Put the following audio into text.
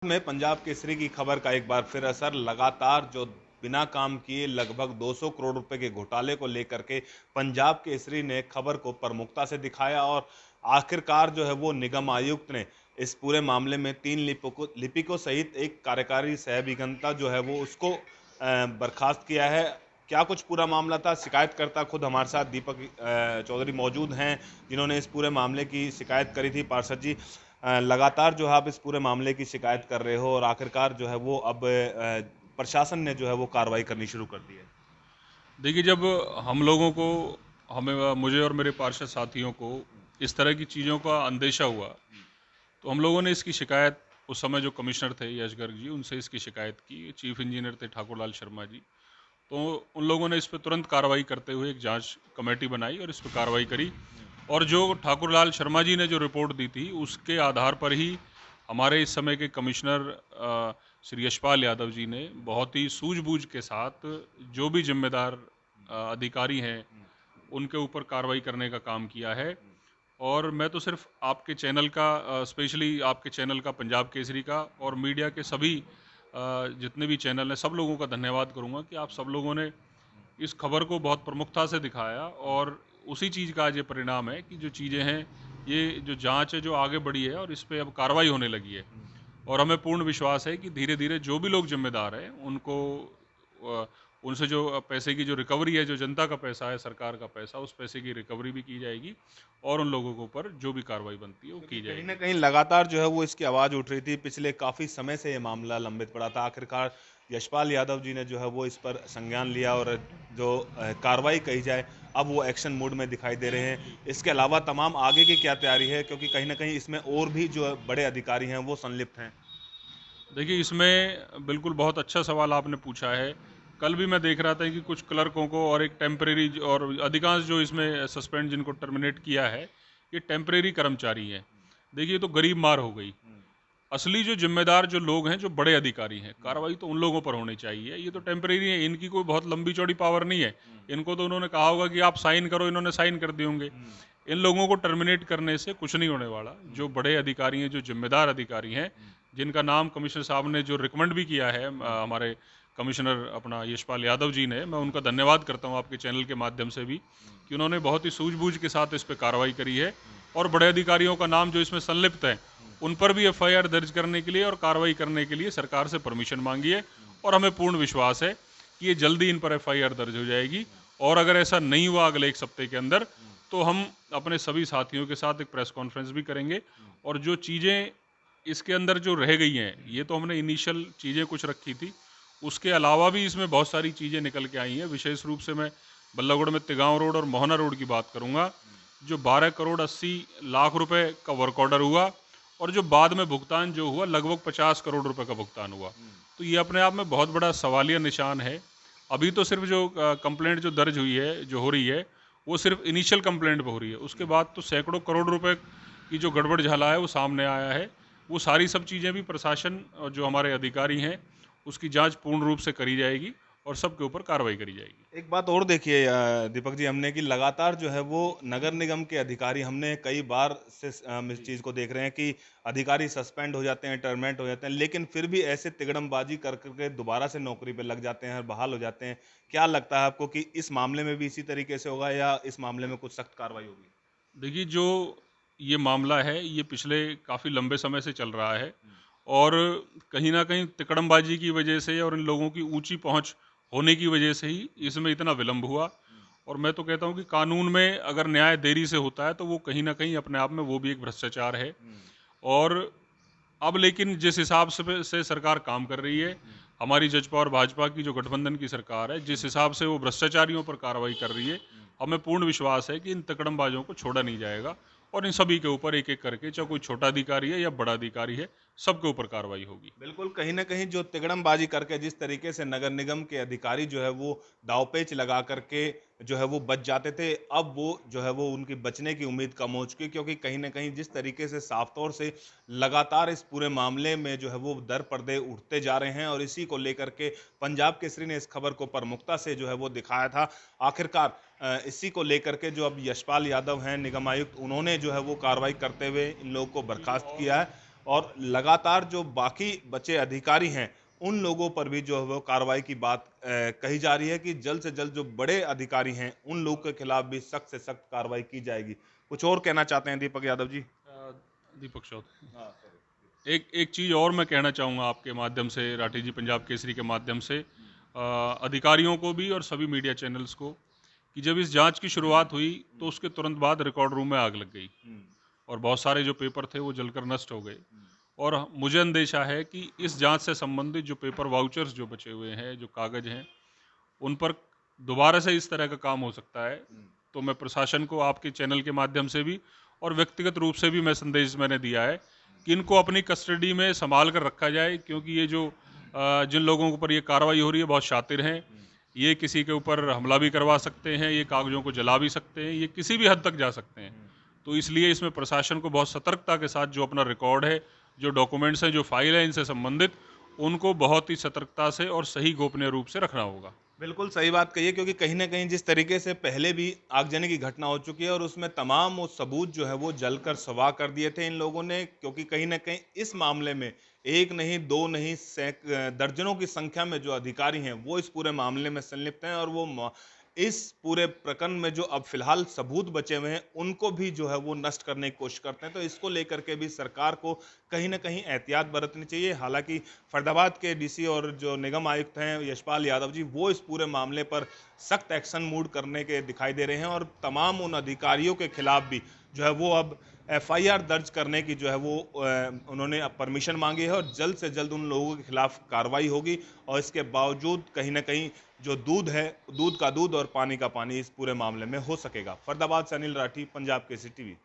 में पंजाब केसरी की खबर का एक बार फिर असर। लगातार जो बिना काम किए लगभग 200 करोड़ रुपए के घोटाले को लेकर के पंजाब केसरी ने खबर को प्रमुखता से दिखाया और आखिरकार जो है वो निगम आयुक्त ने इस पूरे मामले में 3 लिपिकों सहित एक कार्यकारी सह अभियंता जो है वो उसको बर्खास्त किया है। क्या कुछ पूरा मामला था? शिकायतकर्ता खुद हमारे साथ दीपक चौधरी मौजूद हैं, जिन्होंने इस पूरे मामले की शिकायत करी थी। पार्षद जी, लगातार जो है आप इस पूरे मामले की शिकायत कर रहे हो और आखिरकार जो है वो अब प्रशासन ने जो है वो कार्रवाई करनी शुरू कर दी है। देखिए, जब हम लोगों को हमें मुझे और मेरे पार्षद साथियों को इस तरह की चीज़ों का अंदेशा हुआ, तो हम लोगों ने इसकी शिकायत उस समय जो कमिश्नर थे यश गर्ग जी, उनसे इसकी शिकायत की। चीफ इंजीनियर थे ठाकुर लाल शर्मा जी। तो उन लोगों ने इस पे तुरंत कार्रवाई करते हुए एक जांच कमेटी बनाई और इस पे कार्रवाई करी। और जो ठाकुर लाल शर्मा जी ने जो रिपोर्ट दी थी, उसके आधार पर ही हमारे इस समय के कमिश्नर श्री यशपाल यादव जी ने बहुत ही सूझबूझ के साथ जो भी जिम्मेदार अधिकारी हैं, उनके ऊपर कार्रवाई करने का काम किया है। और मैं तो सिर्फ आपके चैनल का, स्पेशली आपके चैनल का, पंजाब केसरी का, और मीडिया के सभी जितने भी चैनल हैं, सब लोगों का धन्यवाद करूंगा कि आप सब लोगों ने इस खबर को बहुत प्रमुखता से दिखाया। और उसी चीज़ का आज ये परिणाम है कि जो चीज़ें हैं, ये जो जांच है जो आगे बढ़ी है और इस पे अब कार्रवाई होने लगी है। और हमें पूर्ण विश्वास है कि धीरे धीरे जो भी लोग जिम्मेदार हैं उनको अ, उनसे जो पैसे की जो रिकवरी है, जो जनता का पैसा है, सरकार का पैसा, उस पैसे की रिकवरी भी की जाएगी और उन लोगों के ऊपर जो भी कार्रवाई बनती है वो क्योंकि की कहीं ना जाएगी। कहीं लगातार जो है वो इसकी आवाज उठ रही थी, पिछले काफी समय से ये मामला लंबित पड़ा था। आखिरकार यशपाल यादव जी ने जो है वो इस पर संज्ञान लिया और जो कार्रवाई कही जाए, अब वो एक्शन मोड में दिखाई दे रहे हैं। इसके अलावा तमाम आगे की क्या तैयारी है, क्योंकि कहीं ना कहीं इसमें और भी जो बड़े अधिकारी हैं वो संलिप्त हैं। देखिए, इसमें बिल्कुल बहुत अच्छा सवाल आपने पूछा है। कल भी मैं देख रहा था कि कुछ क्लर्कों को और एक टेम्परेरी, और अधिकांश जो इसमें सस्पेंड जिनको टर्मिनेट किया है, ये टेम्परेरी कर्मचारी हैं। देखिए, ये तो गरीब मार हो गई। असली जो जिम्मेदार जो लोग हैं, जो बड़े अधिकारी हैं, कार्रवाई तो उन लोगों पर होनी चाहिए। ये तो टेम्परेरी है, इनकी कोई बहुत लंबी चौड़ी पावर नहीं है। इनको तो उन्होंने कहा होगा कि आप साइन करो, इन्होंने साइन कर दिए होंगे। इन लोगों को टर्मिनेट करने से कुछ नहीं होने वाला। जो बड़े अधिकारी हैं, जो जिम्मेदार अधिकारी हैं, जिनका नाम कमिश्नर साहब ने जो रिकमेंड भी किया है, हमारे कमिश्नर अपना यशपाल यादव जी ने, मैं उनका धन्यवाद करता हूँ आपके चैनल के माध्यम से भी, कि उन्होंने बहुत ही सूझबूझ के साथ इस पर कार्रवाई करी है। और बड़े अधिकारियों का नाम जो इसमें संलिप्त है, उन पर भी एफआईआर दर्ज करने के लिए और कार्रवाई करने के लिए सरकार से परमिशन मांगी है। और हमें पूर्ण विश्वास है कि ये जल्दी इन पर एफआईआर दर्ज हो जाएगी। और अगर ऐसा नहीं हुआ अगले एक सप्ते के अंदर, तो हम अपने सभी साथियों के साथ एक प्रेस कॉन्फ्रेंस भी करेंगे। और जो चीज़ें इसके अंदर जो रह गई हैं, ये तो हमने इनिशियल चीज़ें कुछ रखी थी, उसके अलावा भी इसमें बहुत सारी चीज़ें निकल के आई हैं। विशेष रूप से मैं बल्लागुड़ में तिगांव रोड और मोहना रोड की बात करूंगा। जो 12 करोड़ 80 लाख रुपए का वर्क ऑर्डर हुआ, और जो बाद में भुगतान जो हुआ, लगभग 50 करोड़ रुपए का भुगतान हुआ। तो ये अपने आप में बहुत बड़ा सवालिया निशान है। अभी तो सिर्फ जो कंप्लेंट जो दर्ज हुई है, जो हो रही है, वो सिर्फ इनिशियल कंप्लेंट पे हो रही है। उसके बाद तो सैकड़ों करोड़ रुपए की जो गड़बड़ झाला है वो सामने आया है। वो सारी सब चीज़ें भी प्रशासन और जो हमारे अधिकारी हैं, उसकी जांच पूर्ण रूप से करी जाएगी और सबके ऊपर कार्रवाई करी जाएगी। एक बात और देखिए दीपक जी, हमने कि लगातार जो है वो नगर निगम के अधिकारी, हमने कई बार से हम इस चीज़ को देख रहे हैं कि अधिकारी सस्पेंड हो जाते हैं, टर्मिनेट हो जाते हैं, लेकिन फिर भी ऐसे तिकड़मबाजी कर करके दोबारा से नौकरी पे लग जाते हैं, बहाल हो जाते हैं। क्या लगता है आपको कि इस मामले में भी इसी तरीके से होगा या इस मामले में कुछ सख्त कार्रवाई होगी? देखिए, जो ये मामला है, ये पिछले काफ़ी लंबे समय से चल रहा है। और कहीं ना कहीं तिकड़मबाजी की वजह से और इन लोगों की ऊंची पहुंच होने की वजह से ही इसमें इतना विलंब हुआ। और मैं तो कहता हूं कि कानून में अगर न्याय देरी से होता है, तो वो कहीं ना कहीं अपने आप में वो भी एक भ्रष्टाचार है। और अब लेकिन जिस हिसाब से सरकार काम कर रही है, हमारी जजपा और भाजपा की जो गठबंधन की सरकार है, जिस हिसाब से वो भ्रष्टाचारियों पर कार्रवाई कर रही है, हमें पूर्ण विश्वास है कि इन तकड़मबाजों को छोड़ा नहीं जाएगा। और इन सभी के ऊपर एक एक करके, चाहे कोई छोटा अधिकारी है या बड़ा अधिकारी है, सबके ऊपर कार्रवाई होगी। बिल्कुल, कहीं न कहीं जो तिकड़मबाजी करके जिस तरीके से नगर निगम के अधिकारी जो है वो दाँव-पेच लगा करके जो है वो बच जाते थे, अब वो जो है वो उनकी बचने की उम्मीद कम हो चुकी है, क्योंकि कहीं न कहीं जिस तरीके से साफ तौर से लगातार इस पूरे मामले में जो है वो दर-पर्दे उठते जा रहे हैं और इसी को लेकर के पंजाब केसरी ने इस खबर को प्रमुखता से जो है वो दिखाया था। आखिरकार इसी को लेकर के जो अब यशपाल यादव हैं निगम आयुक्त, उन्होंने जो है वो कार्रवाई करते हुए इन लोगों को बर्खास्त किया है। और लगातार जो बाकी बचे अधिकारी हैं उन लोगों पर भी जो है वो कार्रवाई की बात कही जा रही है कि जल्द से जल्द जो बड़े अधिकारी हैं उन लोगों के खिलाफ भी सख्त से सख्त कार्रवाई की जाएगी। कुछ और कहना चाहते हैं दीपक यादव जी? दीपक चौधरी, एक एक चीज़ और मैं कहना चाहूँगा आपके माध्यम से, राठी जी, पंजाब केसरी के माध्यम से अधिकारियों को भी और सभी मीडिया चैनल्स को, कि जब इस जांच की शुरुआत हुई तो उसके तुरंत बाद रिकॉर्ड रूम में आग लग गई और बहुत सारे जो पेपर थे वो जलकर नष्ट हो गए। और मुझे अंदेशा है कि इस जांच से संबंधित जो पेपर वाउचर्स जो बचे हुए हैं, जो कागज हैं, उन पर दोबारा से इस तरह का काम हो सकता है। तो मैं प्रशासन को आपके चैनल के माध्यम से भी और व्यक्तिगत रूप से भी मैं संदेश मैंने दिया है कि इनको अपनी कस्टडी में संभाल कर रखा जाए, क्योंकि ये जो जिन लोगों के ऊपर ये कार्रवाई हो रही है बहुत शातिर हैं। ये किसी के ऊपर हमला भी करवा सकते हैं, ये कागजों को जला भी सकते हैं, ये किसी भी हद तक जा सकते हैं। तो इसलिए इसमें प्रशासन को बहुत सतर्कता के साथ जो अपना रिकॉर्ड है, जो डॉक्यूमेंट्स हैं, जो फाइल है इनसे संबंधित, उनको बहुत ही सतर्कता से और सही गोपनीय रूप से रखना होगा। बिल्कुल सही बात कही है, क्योंकि कहीं न कहीं जिस तरीके से पहले भी आगजनी की घटना हो चुकी है और उसमें तमाम वो सबूत जो है वो जलकर स्वाह कर दिए थे इन लोगों ने, क्योंकि कहीं न कहीं इस मामले में एक नहीं, दो नहीं, दर्जनों की संख्या में जो अधिकारी हैं वो इस पूरे मामले में संलिप्त हैं और वो इस पूरे प्रकरण में जो अब फिलहाल सबूत बचे हुए हैं उनको भी जो है वो नष्ट करने की कोशिश करते हैं। तो इसको लेकर के भी सरकार को कहीं न कहीं एहतियात बरतनी चाहिए। हालांकि फरीदाबाद के डीसी और जो निगम आयुक्त हैं यशपाल यादव जी, वो इस पूरे मामले पर सख्त एक्शन मूड करने के दिखाई दे रहे हैं और तमाम उन अधिकारियों के खिलाफ भी जो है वो अब एफआईआर दर्ज करने की जो है वो उन्होंने अब परमिशन मांगी है और जल्द से जल्द उन लोगों के खिलाफ कार्रवाई होगी। और इसके बावजूद कहीं न कहीं जो दूध है, दूध का दूध और पानी का पानी इस पूरे मामले में हो सकेगा। फरीदाबाद से अनिल राठी, पंजाब केसरी टीवी।